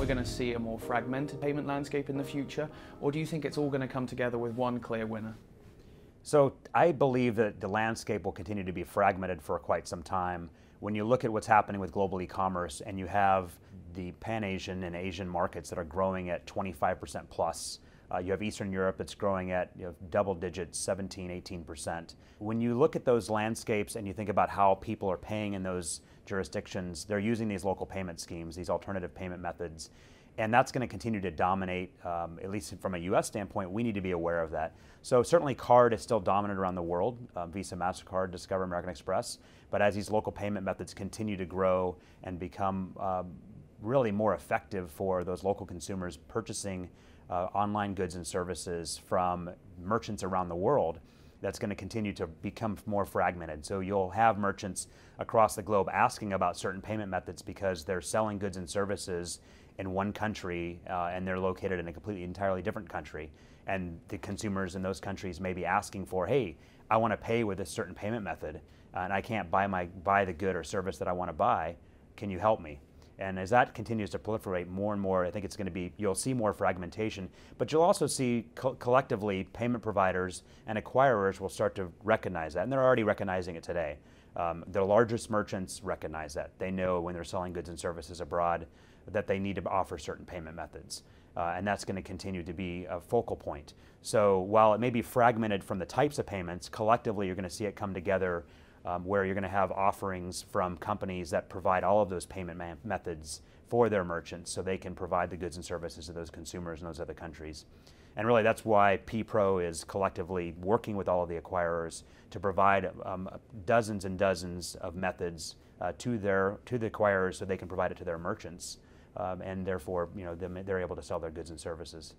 we're going to see a more fragmented payment landscape in the future, or do you think it's all going to come together with one clear winner? So I believe that the landscape will continue to be fragmented for quite some time. When you look at what's happening with global e-commerce and you have the Pan-Asian and Asian markets that are growing at 25% plus, you have Eastern Europe that's growing at double digits, 17, 18%. When you look at those landscapes and you think about how people are paying in those jurisdictions, they're using these local payment schemes, these alternative payment methods, and that's going to continue to dominate, at least from a US standpoint. We need to be aware of that. So certainly card is still dominant around the world, Visa, MasterCard, Discover, American Express, but as these local payment methods continue to grow and become really more effective for those local consumers purchasing online goods and services from merchants around the world, that's going to continue to become more fragmented. So you'll have merchants across the globe asking about certain payment methods because they're selling goods and services in one country and they're located in a completely entirely different country. And the consumers in those countries may be asking for, hey, I want to pay with a certain payment method and I can't buy the good or service that I want to buy. Can you help me? And as that continues to proliferate more and more, I think it's going to be, you'll see more fragmentation, but you'll also see collectively payment providers and acquirers will start to recognize that, and they're already recognizing it today. The largest merchants recognize that. They know when they're selling goods and services abroad that they need to offer certain payment methods. And that's going to continue to be a focal point. So while it may be fragmented from the types of payments, collectively you're going to see it come together where you're going to have offerings from companies that provide all of those payment methods for their merchants so they can provide the goods and services to those consumers in those other countries. And really that's why PPRO is collectively working with all of the acquirers to provide dozens and dozens of methods to the acquirers so they can provide it to their merchants. And therefore, they're able to sell their goods and services.